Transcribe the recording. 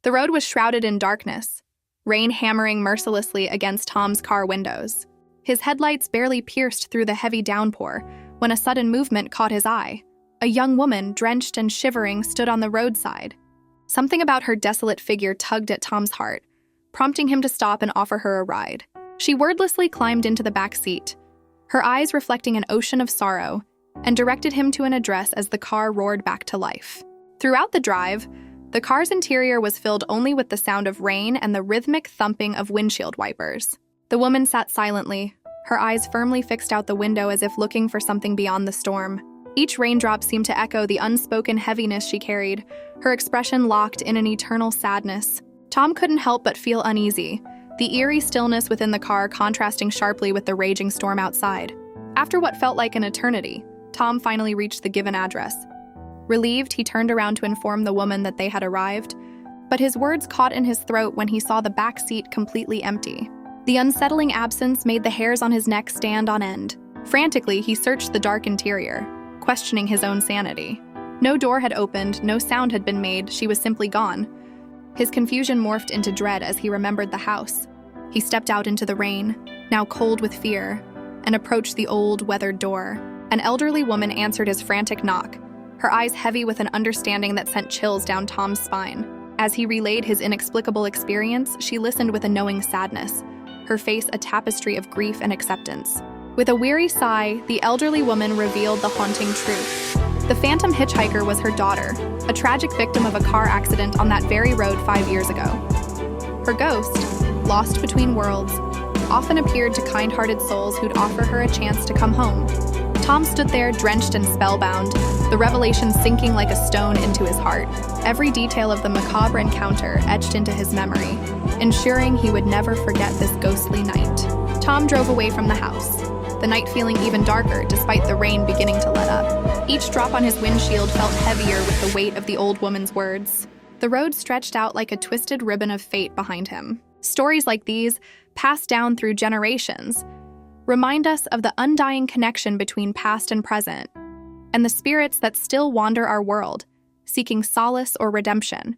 The road was shrouded in darkness, rain hammering mercilessly against Tom's car windows. His headlights barely pierced through the heavy downpour when a sudden movement caught his eye. A young woman, drenched and shivering, stood on the roadside. Something about her desolate figure tugged at Tom's heart, prompting him to stop and offer her a ride. She wordlessly climbed into the back seat, her eyes reflecting an ocean of sorrow, and directed him to an address as the car roared back to life. Throughout the drive, the car's interior was filled only with the sound of rain and the rhythmic thumping of windshield wipers. The woman sat silently, her eyes firmly fixed out the window as if looking for something beyond the storm. Each raindrop seemed to echo the unspoken heaviness she carried, her expression locked in an eternal sadness. Tom couldn't help but feel uneasy, the eerie stillness within the car contrasting sharply with the raging storm outside. After what felt like an eternity, Tom finally reached the given address. Relieved, he turned around to inform the woman that they had arrived, but his words caught in his throat when he saw the back seat completely empty. The unsettling absence made the hairs on his neck stand on end. Frantically, he searched the dark interior, questioning his own sanity. No door had opened, no sound had been made, she was simply gone. His confusion morphed into dread as he remembered the house. He stepped out into the rain, now cold with fear, and approached the old, weathered door. An elderly woman answered his frantic knock, her eyes heavy with an understanding that sent chills down Tom's spine. As he relayed his inexplicable experience, she listened with a knowing sadness, her face a tapestry of grief and acceptance. With a weary sigh, the elderly woman revealed the haunting truth. The phantom hitchhiker was her daughter, a tragic victim of a car accident on that very road 5 years ago. Her ghost, lost between worlds, often appeared to kind-hearted souls who'd offer her a chance to come home. Tom stood there, drenched and spellbound, the revelation sinking like a stone into his heart. Every detail of the macabre encounter etched into his memory, ensuring he would never forget this ghostly night. Tom drove away from the house, the night feeling even darker despite the rain beginning to let up. Each drop on his windshield felt heavier with the weight of the old woman's words. The road stretched out like a twisted ribbon of fate behind him. Stories like these, passed down through generations, remind us of the undying connection between past and present, and the spirits that still wander our world, seeking solace or redemption.